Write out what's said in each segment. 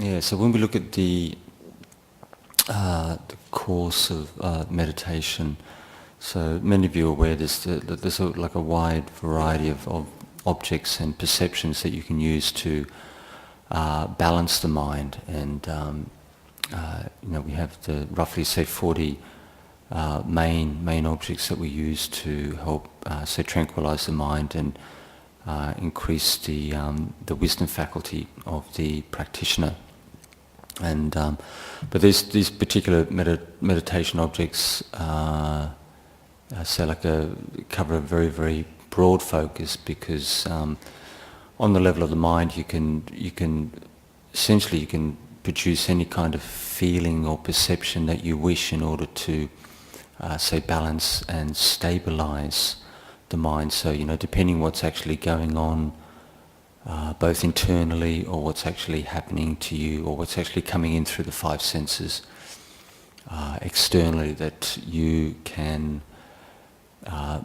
So when we look at the course of meditation, so many of you are aware there's like a wide variety of objects and perceptions that you can use to balance the mind, and we have the roughly say 40 main objects that we use to help say tranquilize the mind and increase the wisdom faculty of the practitioner. And but these particular meditation objects say cover a very, very broad focus, because on the level of the mind you can essentially produce any kind of feeling or perception that you wish in order to say balance and stabilize the mind. So depending what's actually going on both internally, or what's actually happening to you, or what's actually coming in through the five senses externally, that you can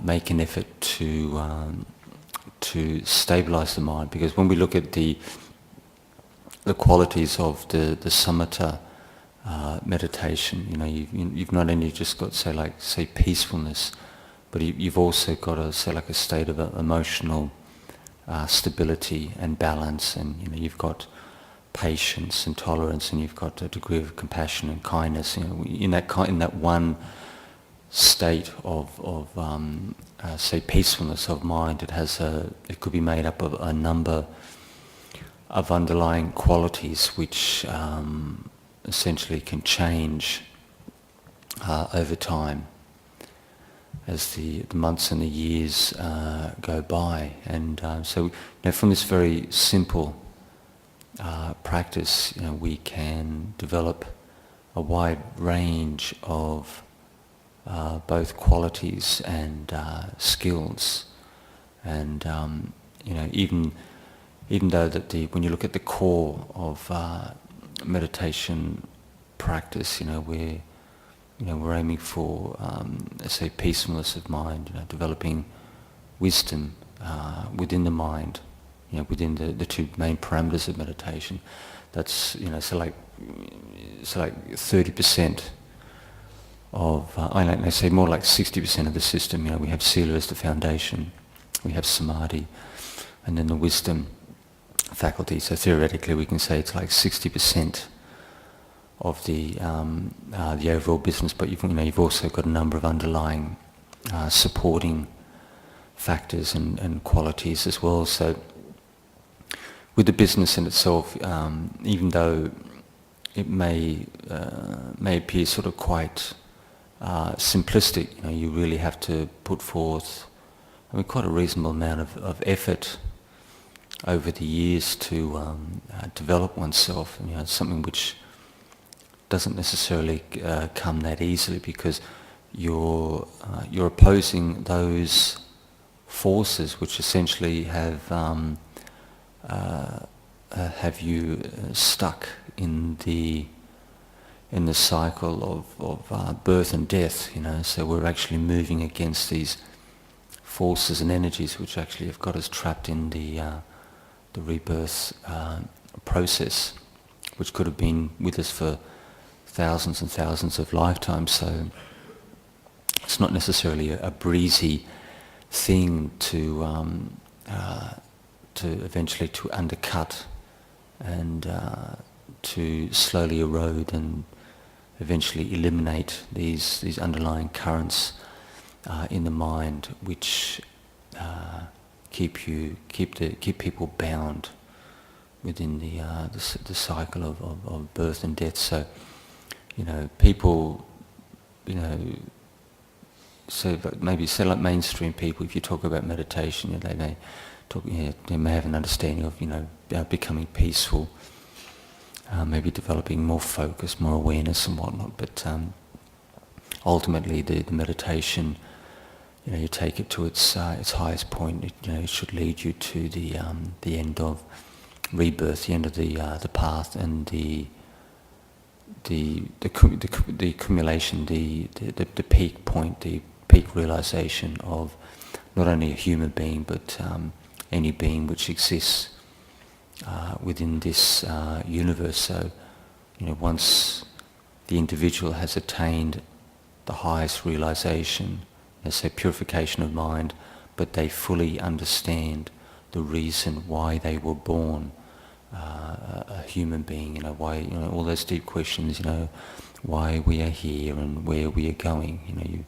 make an effort to stabilize the mind. Because when we look at the qualities of the samatha meditation, you've not only just got say peacefulness, but you've also got a state of emotional stability and balance, and you've got patience and tolerance, and you've got a degree of compassion and kindness. In that one state of say peacefulness of mind, it could be made up of a number of underlying qualities which essentially can change over time as the months and the years go by. And so from this very simple practice, we can develop a wide range of both qualities and skills. And even though that when you look at the core of meditation practice, we're aiming for, say, peacefulness of mind, developing wisdom within the mind, within the two main parameters of meditation. That's, so like 30% of, I say more like 60% of the system. We have sila as the foundation, we have samadhi, and then the wisdom faculty. So theoretically we can say it's like 60% of the overall business, but you've also got a number of underlying supporting factors and qualities as well. So with the business in itself, even though it may appear sort of quite simplistic, you really have to put forth quite a reasonable amount of effort over the years to develop oneself. It's something which doesn't necessarily come that easily, because you're opposing those forces which essentially have you stuck in the cycle of birth and death. So we're actually moving against these forces and energies which actually have got us trapped in the rebirth process, which could have been with us for thousands and thousands of lifetimes. So it's not necessarily a breezy thing to eventually to undercut and to slowly erode and eventually eliminate these underlying currents in the mind, which keep people bound within the cycle of birth and death. So people, so maybe say like mainstream people, if you talk about meditation, they may talk, they may have an understanding of becoming peaceful, maybe developing more focus, more awareness and whatnot. But ultimately, the meditation, you take it to its highest point. It should lead you to the end of rebirth, the end of the path, and the accumulation, the peak point, the peak realization of not only a human being but any being which exists within this universe. So, once the individual has attained the highest realization, let's say purification of mind, but they fully understand the reason why they were born a human being, why, all those deep questions, why we are here and where we are going,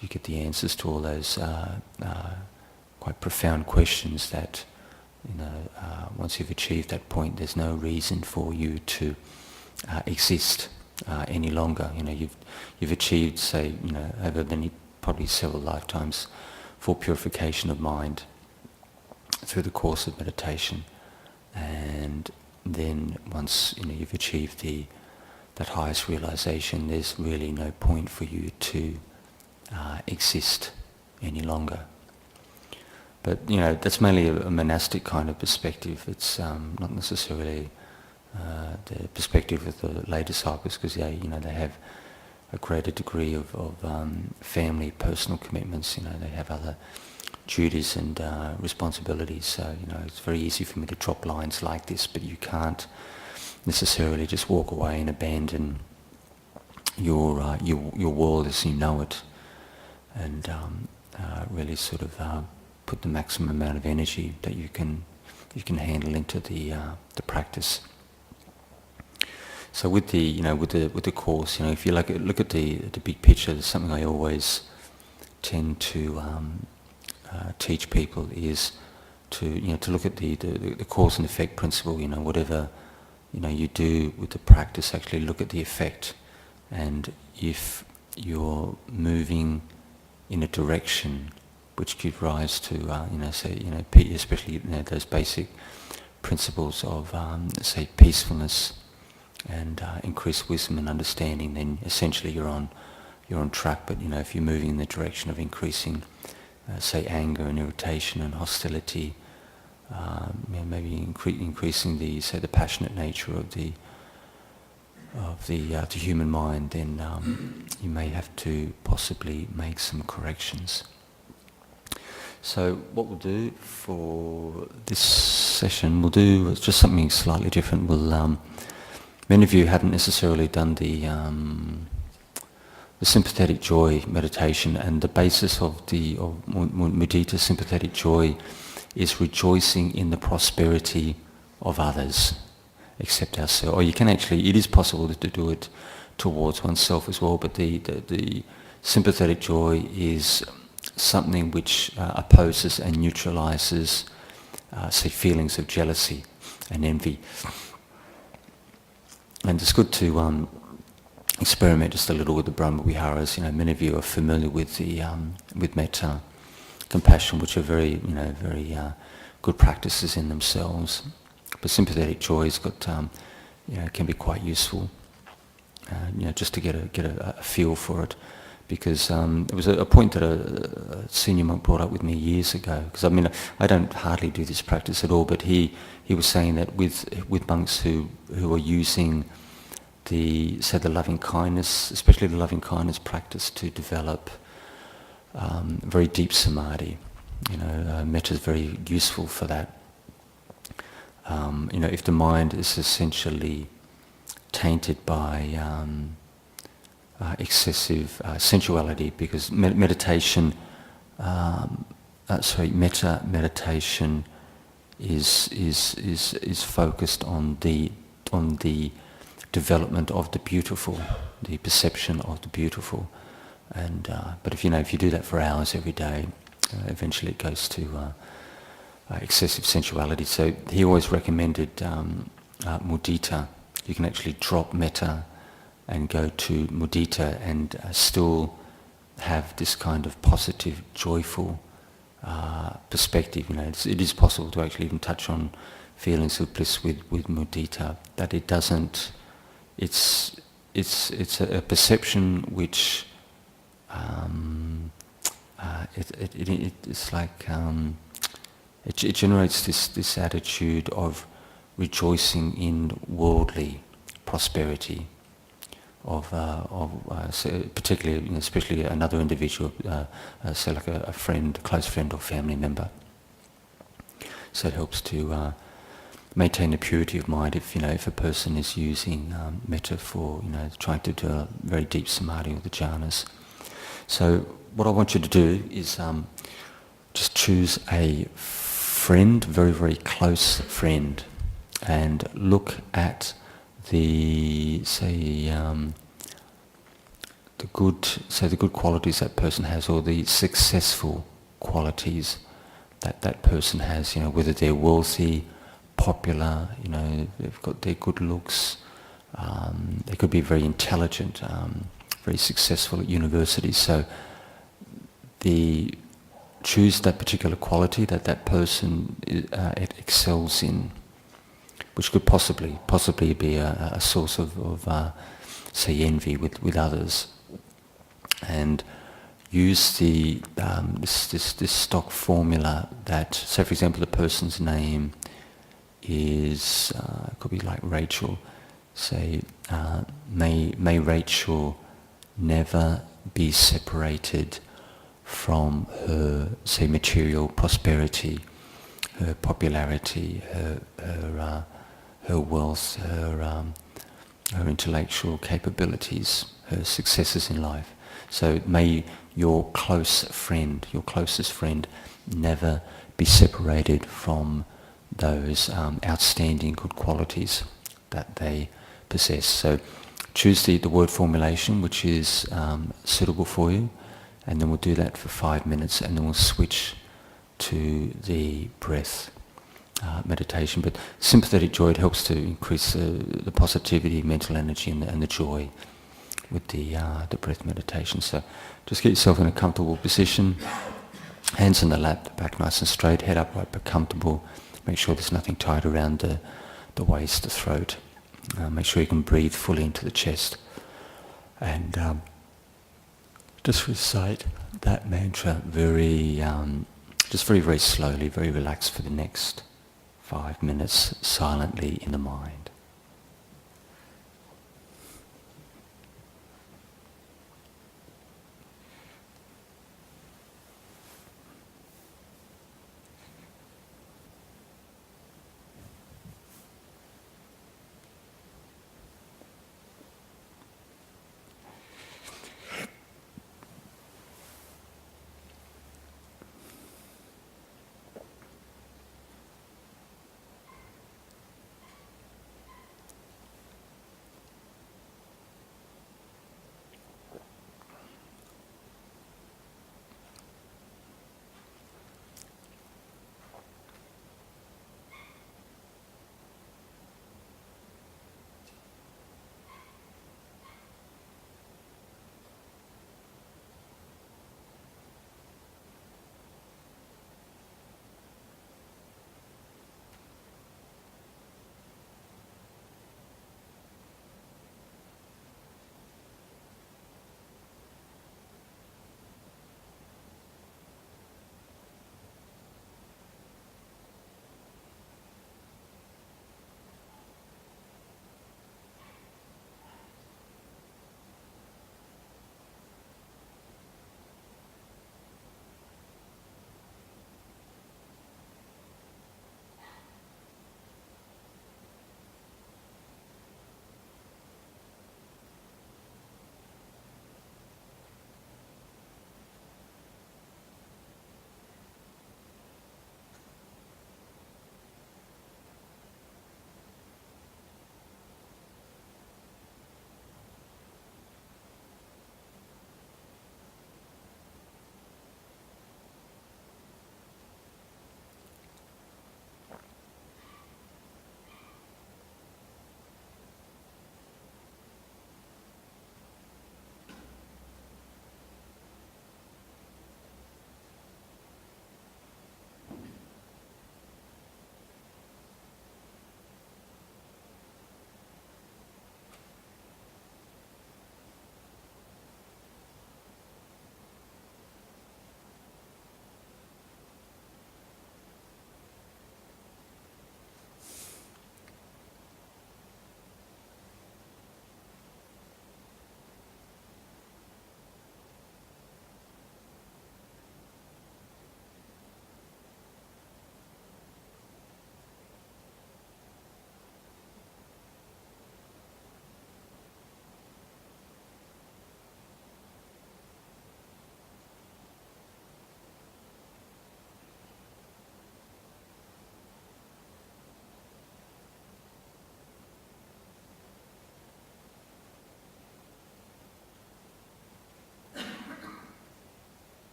you get the answers to all those quite profound questions that, once you've achieved that point, there's no reason for you to exist any longer. You've achieved, say, over many, probably several lifetimes, full purification of mind through the course of meditation, and then once you've achieved that highest realization, there's really no point for you to exist any longer. But that's mainly a monastic kind of perspective. It's not necessarily the perspective of the lay disciples, because they have a greater degree of family, personal commitments. They have other duties and responsibilities. So it's very easy for me to drop lines like this, but you can't necessarily just walk away and abandon your world as you know it, and really sort of put the maximum amount of energy that you can handle into the practice. So with the course, if you look at the big picture, there's something I always tend to teach people is to look at the cause and effect principle. Whatever you do with the practice, actually look at the effect, and if you're moving in a direction which gives rise to especially those basic principles of say peacefulness and increased wisdom and understanding, then essentially you're on track. But if you're moving in the direction of increasing say anger and irritation and hostility, maybe increasing the passionate nature of the human mind, then you may have to possibly make some corrections. So what we'll do for this session, we'll do just something slightly different. We'll many of you haven't necessarily done the sympathetic joy meditation, and the basis of mudita, sympathetic joy, is rejoicing in the prosperity of others, except ourselves. Or you can actually, it is possible to do it towards oneself as well, but the sympathetic joy is something which opposes and neutralizes, say, feelings of jealousy and envy. And it's good to experiment just a little with the Brahma Viharas. Many of you are familiar with with metta, compassion, which are very good practices in themselves. But sympathetic joy has got can be quite useful. Just to get a feel for it, because it was a point that a senior monk brought up with me years ago. Because I don't hardly do this practice at all, but he was saying that with monks who are using the loving kindness, especially the loving kindness practice, to develop very deep samadhi. Metta is very useful for that. If the mind is essentially tainted by excessive sensuality, because meditation, metta meditation is focused on the development of the beautiful, the perception of the beautiful, and but if you do that for hours every day, eventually it goes to excessive sensuality. So he always recommended mudita. You can actually drop metta and go to mudita and still have this kind of positive, joyful perspective. It is possible to actually even touch on feelings of bliss with mudita. That it doesn't. It's a perception which it's like it generates this attitude of rejoicing in worldly prosperity, particularly, especially another individual, say like a friend, a close friend or family member. So it helps to maintain the purity of mind. If a person is using metta for trying to do a very deep samadhi or the jhanas. So what I want you to do is just choose a friend, very, very close friend, and look at the good qualities that person has, or the successful qualities that person has. Whether they're wealthy, popular, they've got their good looks. They could be very intelligent, very successful at university. So choose that particular quality that person excels in, which could possibly be a source of say envy with others, and use this stock formula that, say for example, the person's name is could be like Rachel. Say, may Rachel never be separated from her, say, material prosperity, her popularity, her wealth, her intellectual capabilities, her successes in life. So may your closest friend, never be separated from those outstanding good qualities that they possess. So choose the word formulation which is suitable for you, and then we'll do that for 5 minutes, and then we'll switch to the breath meditation. But sympathetic joy, it helps to increase the positivity, mental energy, and the joy with the breath meditation. So just get yourself in a comfortable position, hands in the lap, the back nice and straight, head upright but comfortable. Make sure there's nothing tight around the waist, the throat. Make sure you can breathe fully into the chest, and just recite that mantra just very, very slowly, very relaxed for the next 5 minutes, silently in the mind.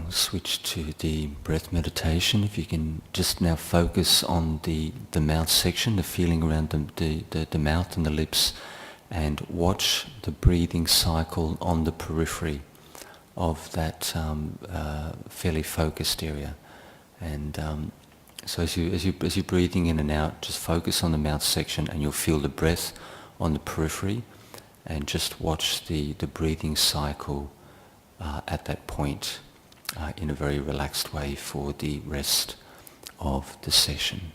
We'll switch to the breath meditation. If you can just now focus on the mouth section, the feeling around the mouth and the lips, and watch the breathing cycle on the periphery of that fairly focused area. And so as you're breathing in and out, just focus on the mouth section, and you'll feel the breath on the periphery, and just watch the breathing cycle at that point in a very relaxed way for the rest of the session.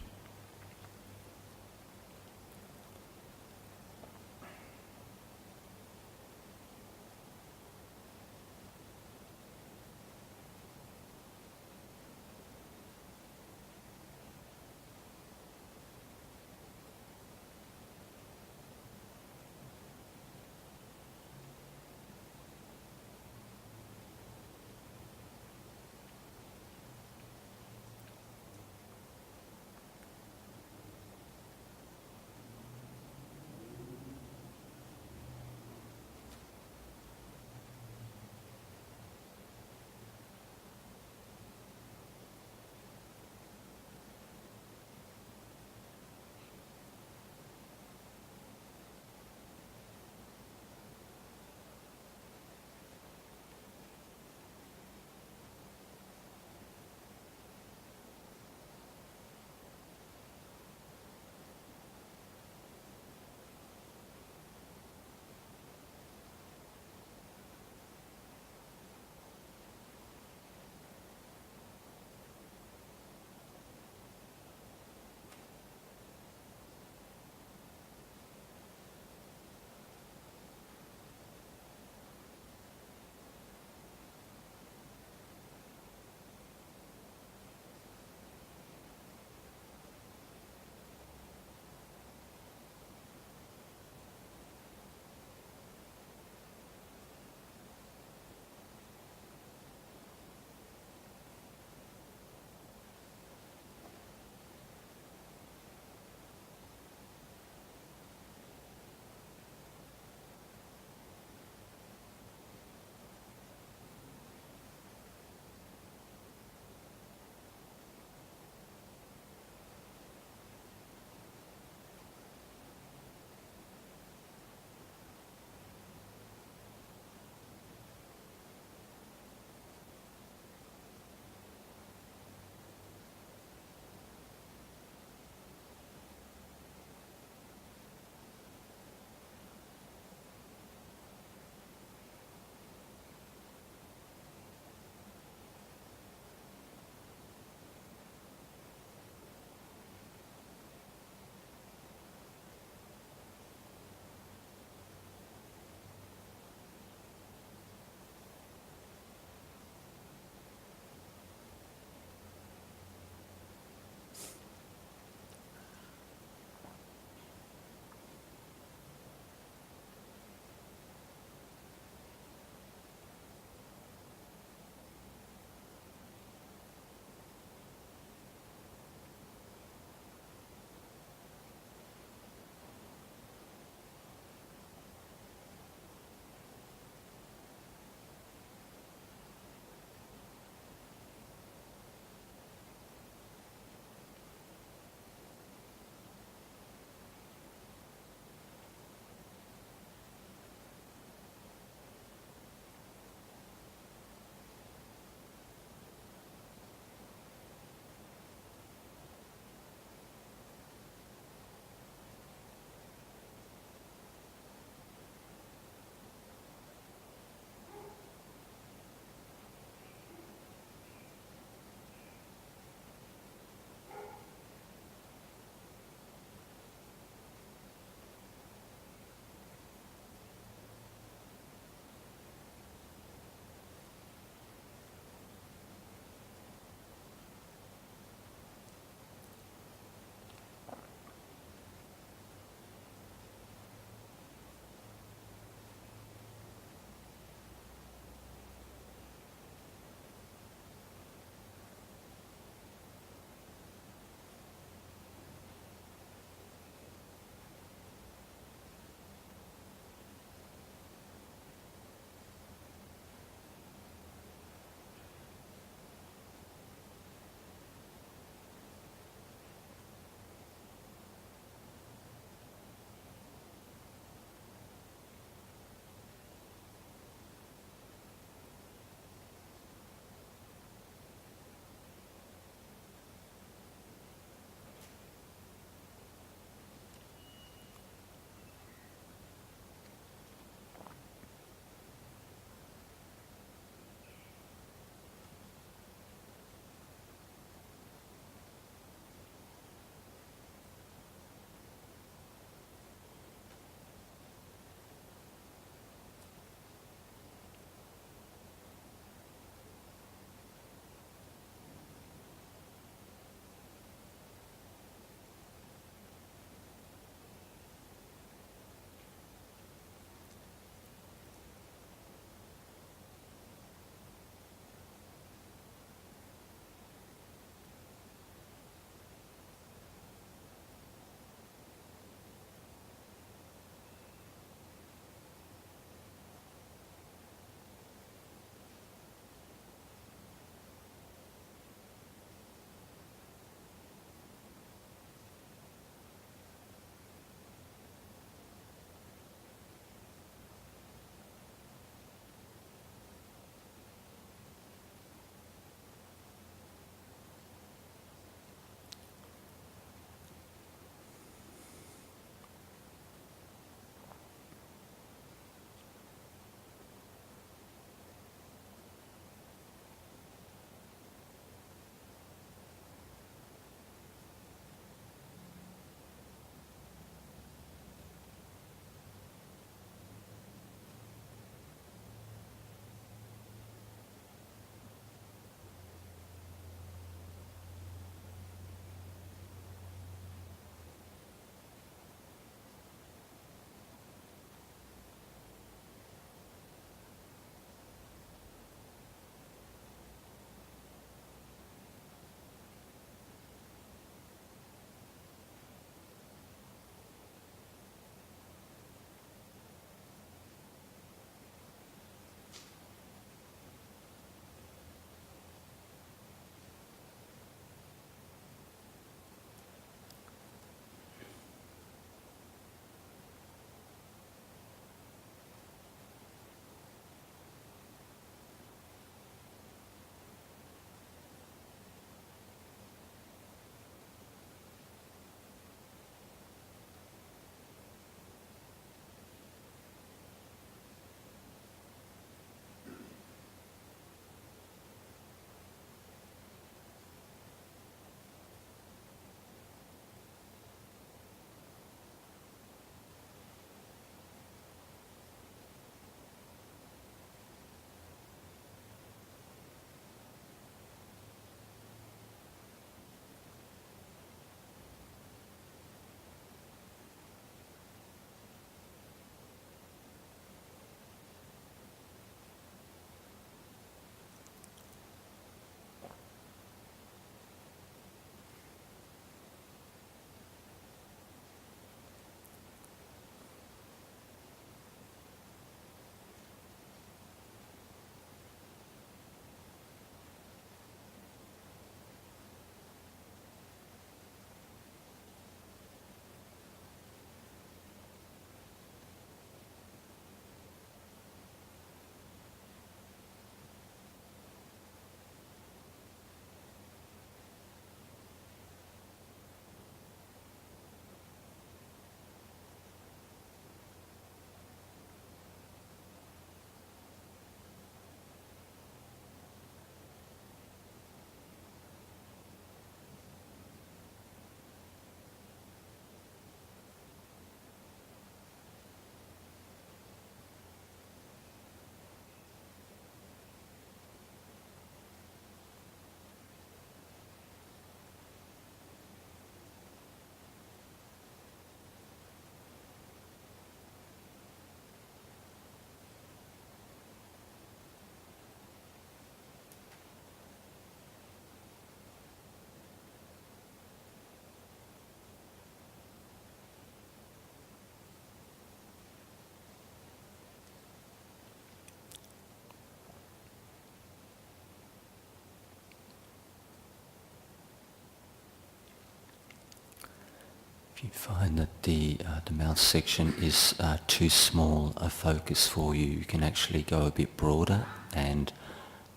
If you find that the mouth section is too small a focus for you, you can actually go a bit broader and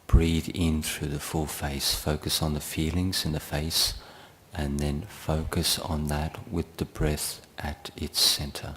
breathe in through the full face. Focus on the feelings in the face and then focus on that with the breath at its center.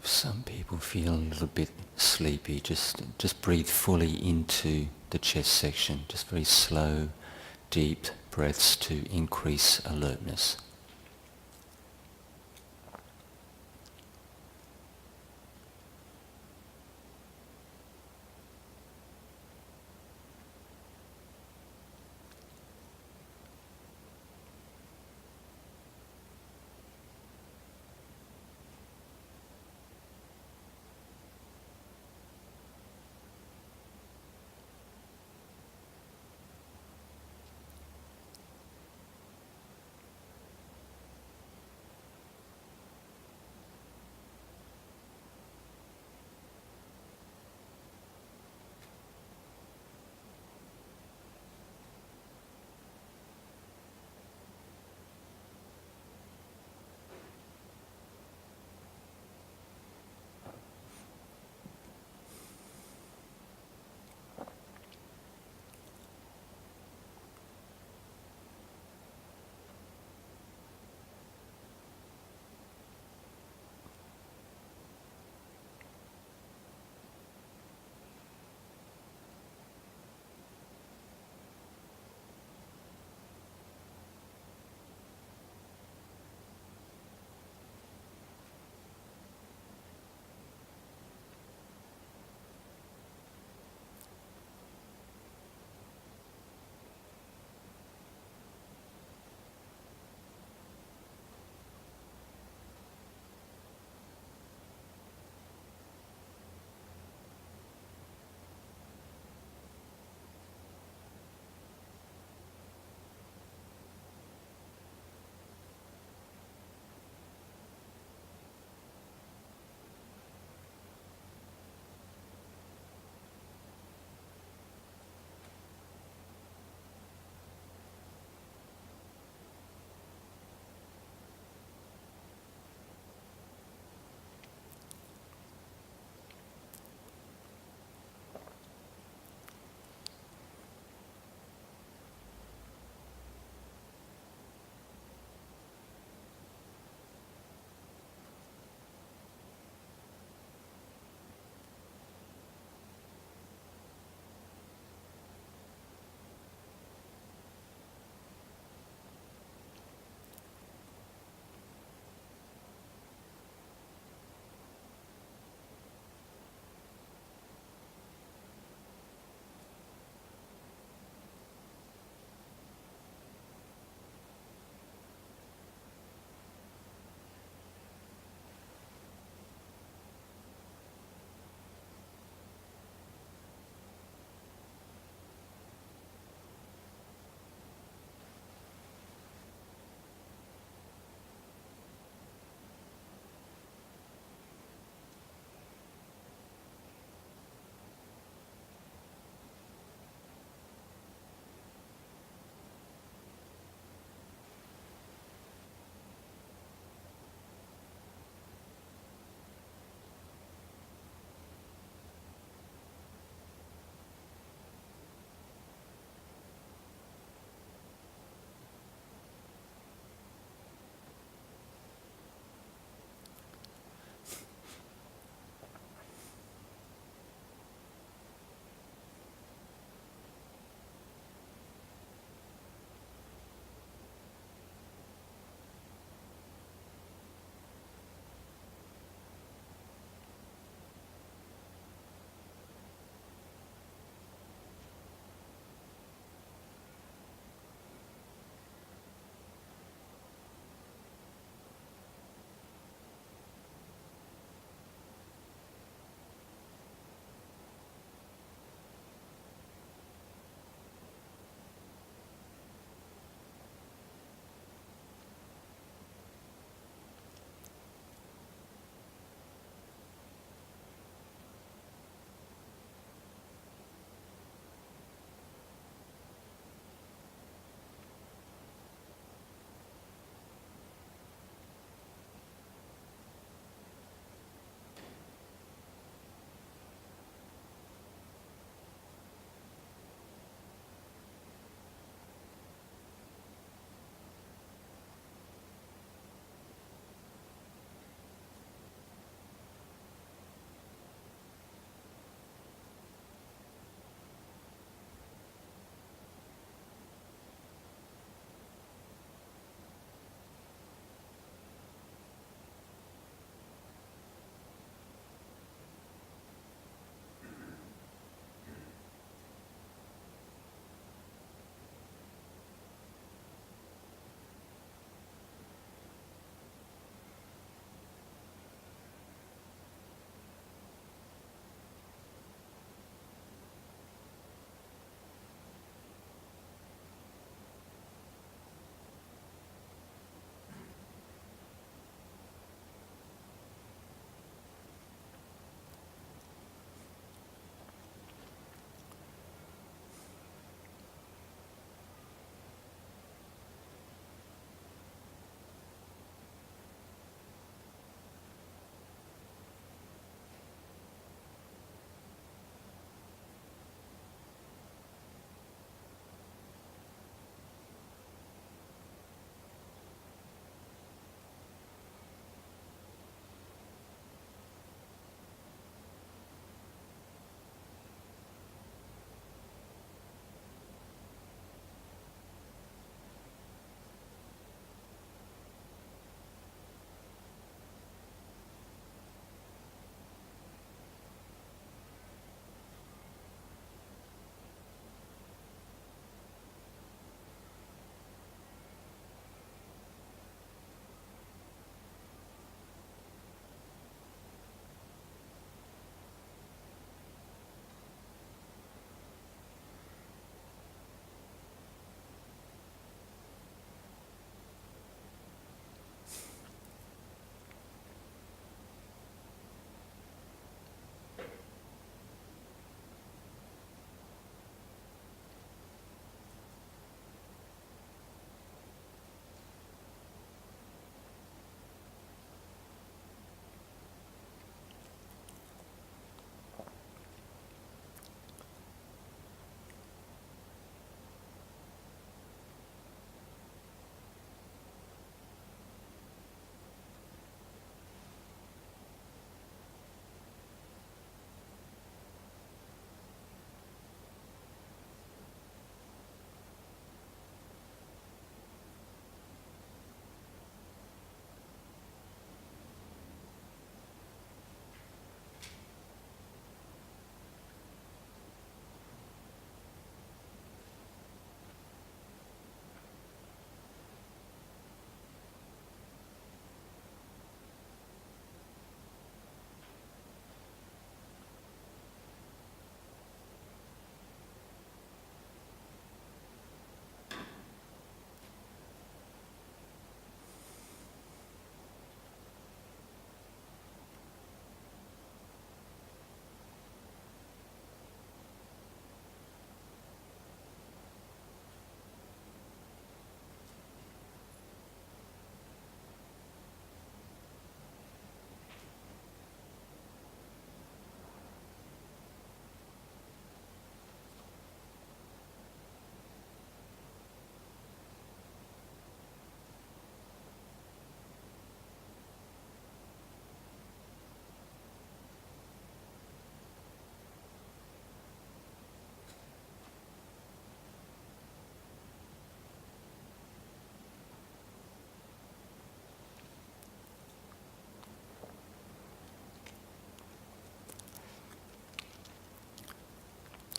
If some people feel a little bit sleepy, just breathe fully into the chest section. Just very slow, deep breaths to increase alertness.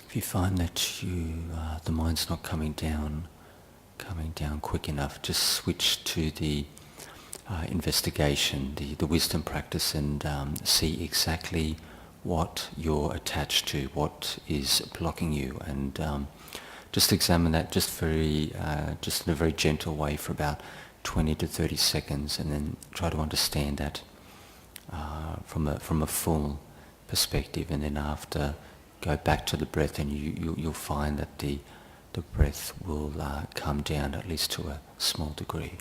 If you find that the mind's not coming down quick enough, just switch to the investigation, the wisdom practice, and see exactly what you're attached to, what is blocking you, and just examine that just in a very gentle way for about 20 to 30 seconds, and then try to understand that from a full perspective, and then after go back to the breath, and you'll find that the breath will come down at least to a small degree.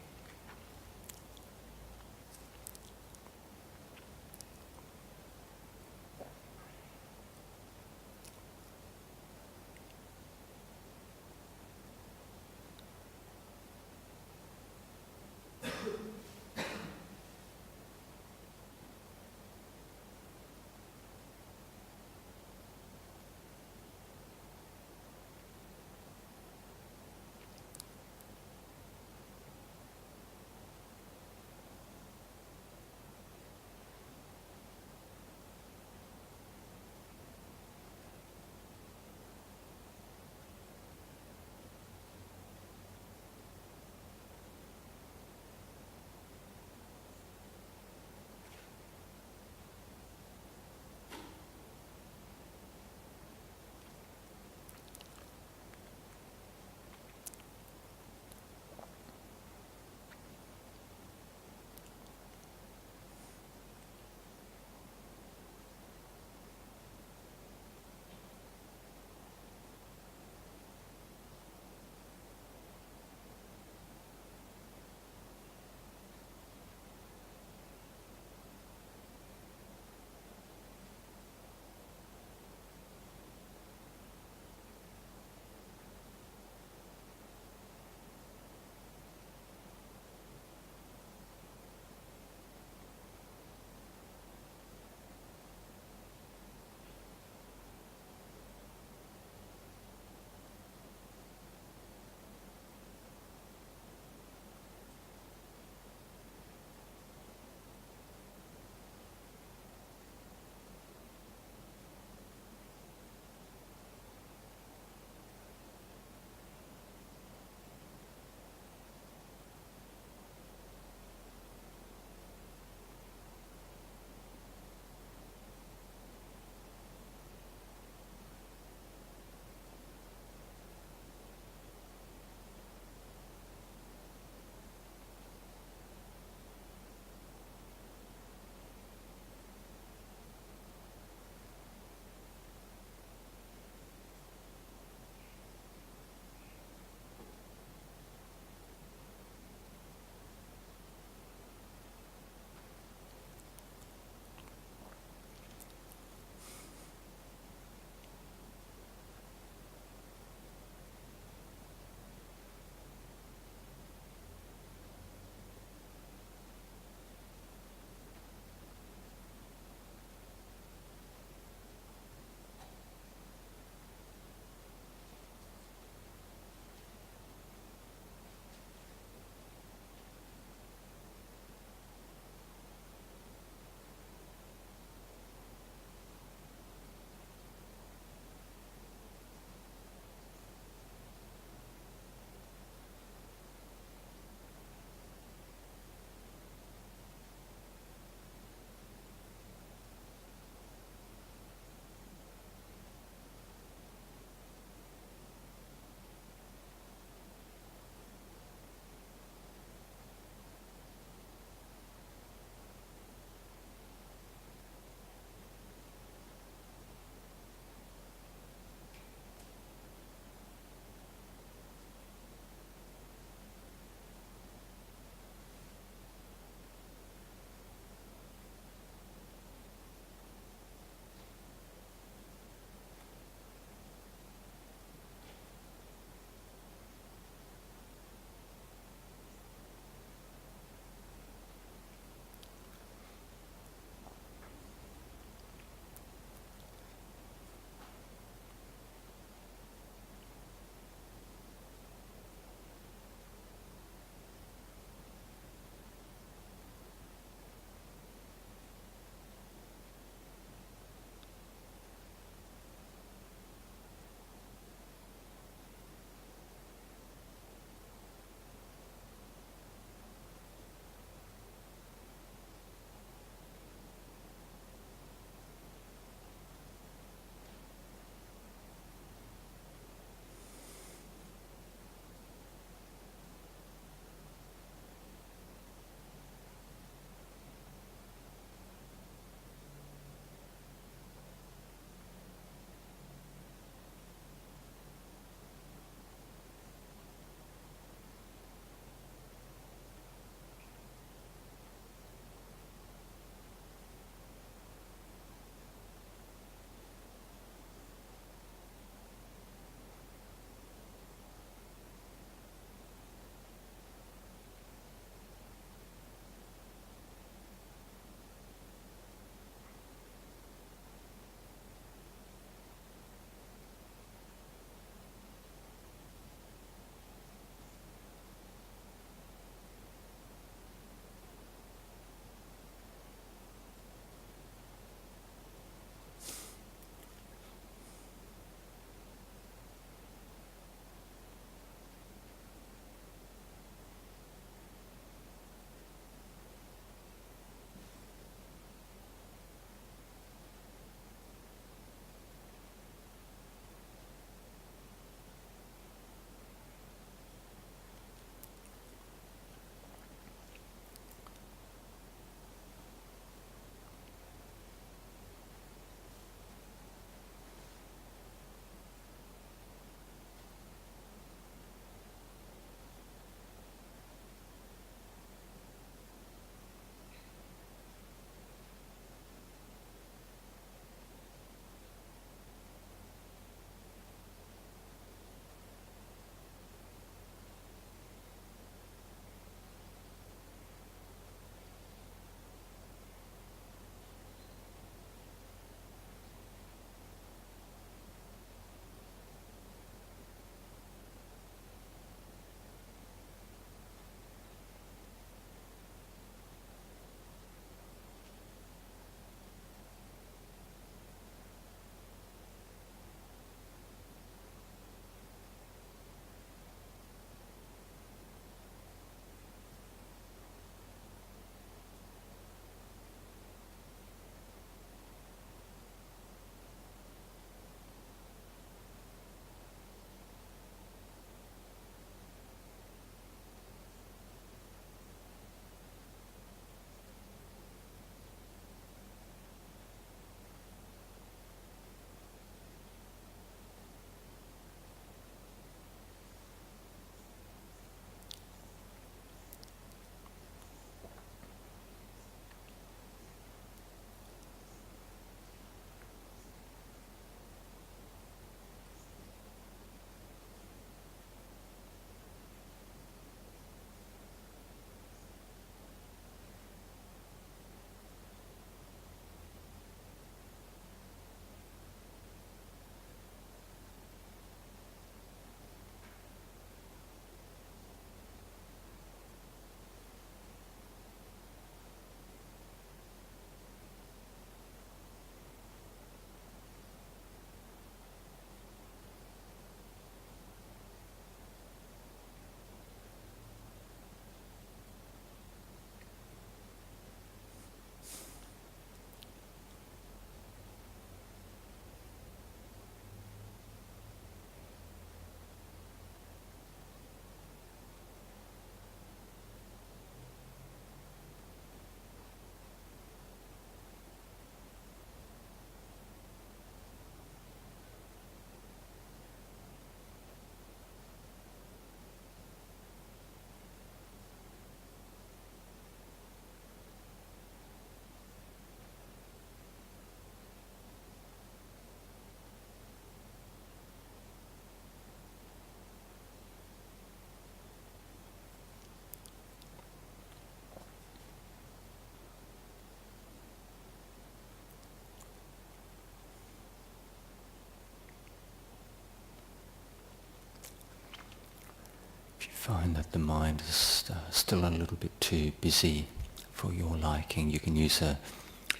find that the mind is still a little bit too busy for your liking, you can use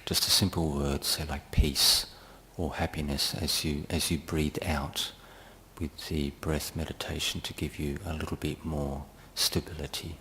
just a simple word, say like peace or happiness, as you breathe out with the breath meditation to give you a little bit more stability.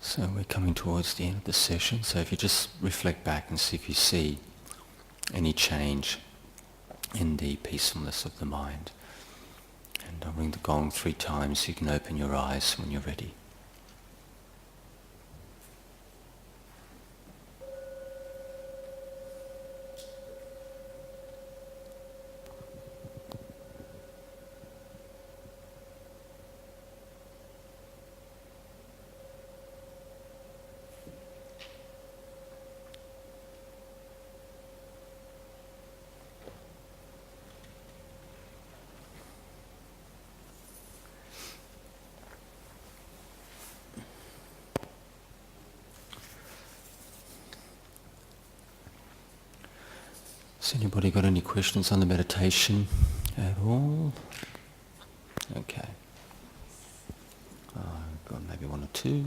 So we're coming towards the end of the session, so if you just reflect back and see if you see any change in the peacefulness of the mind. And I'll ring the gong 3 times so you can open your eyes when you're ready. Has anybody got any questions on the meditation at all? Okay. I've got maybe 1 or 2.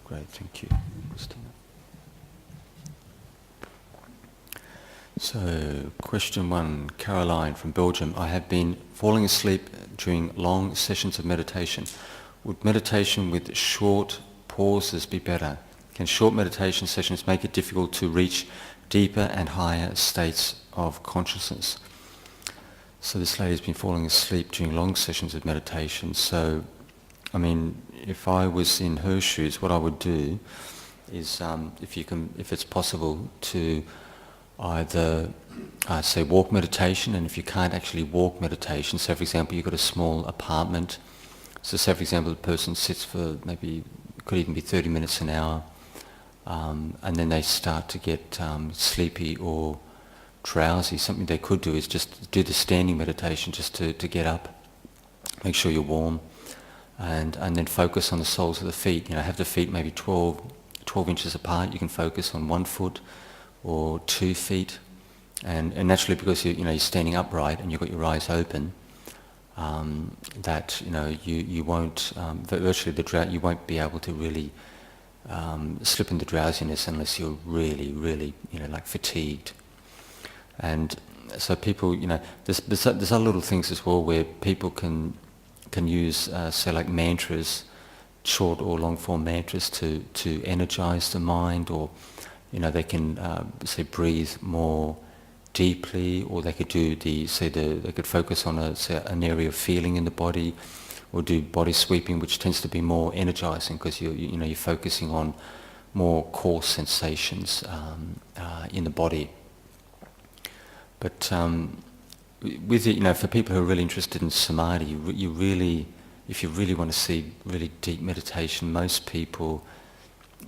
Great, thank you, Christina. So, question 1, Caroline from Belgium. I have been falling asleep during long sessions of meditation. Would meditation with short pauses be better? Can short meditation sessions make it difficult to reach deeper and higher states of consciousness? So this lady's been falling asleep during long sessions of meditation. So, I mean, if I was in her shoes, what I would do is, if it's possible, to either say walk meditation, and if you can't actually walk meditation, so for example you've got a small apartment, so say for example the person sits for maybe, it could even be 30 minutes, an hour, and then they start to get sleepy or drowsy, something they could do is just do the standing meditation, just to get up, make sure you're warm, and then focus on the soles of the feet. Have the feet maybe 12 inches apart. You can focus on 1 foot or 2 feet, and naturally, because you're standing upright and you've got your eyes open, that you won't virtually you won't be able to really slip into drowsiness unless you're really, really like fatigued. And so people, there's other little things as well where people can use say like mantras, short or long form mantras to energize the mind, or they can say breathe more deeply, or they could do they could focus on an area of feeling in the body, or do body sweeping, which tends to be more energizing because you're focusing on more coarse sensations in the body. But with it, for people who are really interested in samadhi, if you really want to see really deep meditation, most people,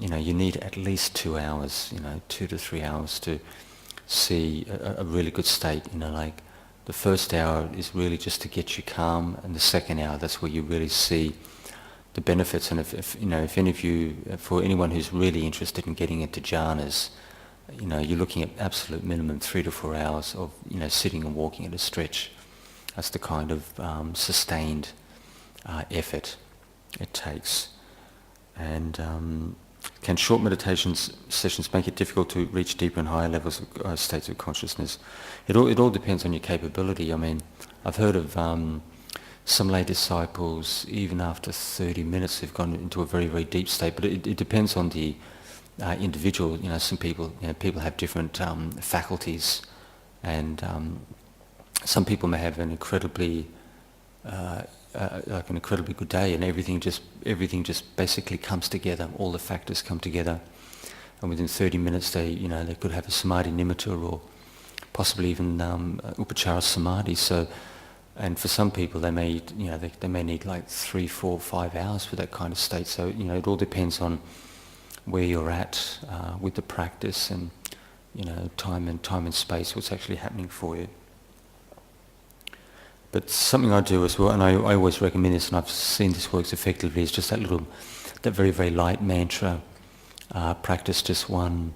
you need at least 2 hours, 2 to 3 hours to see a really good state. Like the first hour is really just to get you calm, and the second hour, that's where you really see the benefits. And if any of you, for anyone who's really interested in getting into jhanas, you're looking at absolute minimum 3 to 4 hours of sitting and walking at a stretch. That's the kind of sustained effort it takes. And can short meditation sessions make it difficult to reach deeper and higher levels of states of consciousness? It all depends on your capability. I mean, I've heard of some lay disciples, even after 30 minutes, they've gone into a very, very deep state. But it depends on the individual. Some people, people have different faculties, and some people may have an incredibly good day, and everything just basically comes together. All the factors come together, and within 30 minutes they could have a samadhi nimitta, or possibly even upachara samadhi. So, and for some people they may need like 3, 4, 5 hours for that kind of state. So it all depends on where you're at with the practice, and time and space, what's actually happening for you. But something I do as well, and I always recommend this, and I've seen this works effectively, is just that very, very light mantra. Practice just one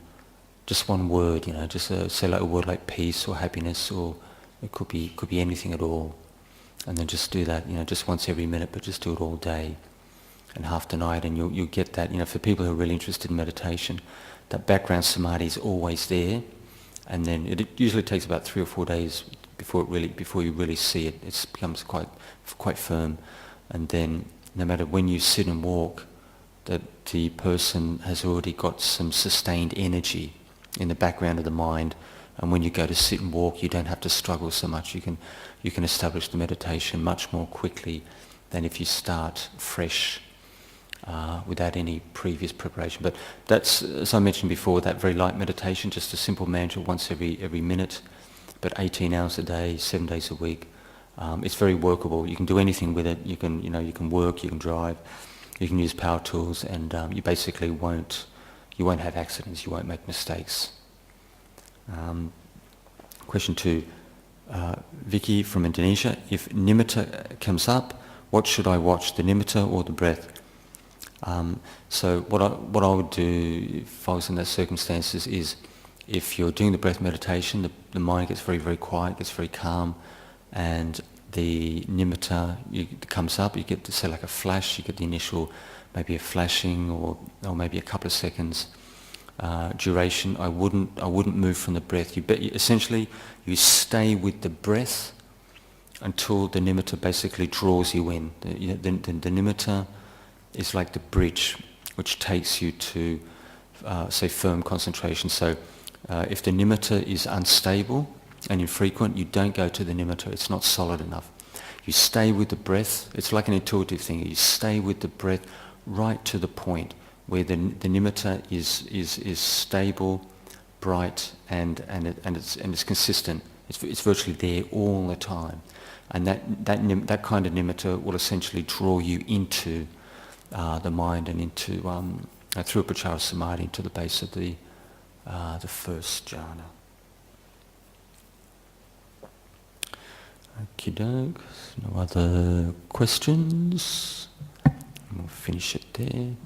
word, say like a word like peace or happiness, or it could be anything at all. And then just do that, just once every minute, but just do it all day and half the night, and you'll get that. For people who are really interested in meditation, that background samadhi is always there, and then it usually takes about 3 or 4 days before you really see it. It becomes quite firm, and then no matter when you sit and walk, that the person has already got some sustained energy in the background of the mind, and when you go to sit and walk, you don't have to struggle so much. You can establish the meditation much more quickly than if you start fresh without any previous preparation. But that's, as I mentioned before, that very light meditation, just a simple mantra once every minute, but 18 hours a day, 7 days a week. It's very workable. You can do anything with it. You can work, you can drive, you can use power tools, and you basically won't have accidents. You won't make mistakes. Question 2, Vicky from Indonesia. If nimitta comes up, what should I watch, the nimitta or the breath? So what I would do if I was in those circumstances is, if you're doing the breath meditation, the mind gets very, very quiet, gets very calm, and the nimitta comes up, you get to say like a flash, you get the initial, maybe a flashing or maybe a couple of seconds duration. I wouldn't move from the breath. Essentially you stay with the breath until the nimitta basically draws you in. The nimitta is like the bridge which takes you to say firm concentration. So if the nimitta is unstable and infrequent, you don't go to the nimitta. It's not solid enough. You stay with the breath. It's like an intuitive thing. You stay with the breath right to the point where the nimitta is stable, bright, and it's consistent. It's virtually there all the time, and that kind of nimitta will essentially draw you into the mind and into through Appicchato samadhi into the base of the first jhana. Okie doke. No other questions. We'll finish it there.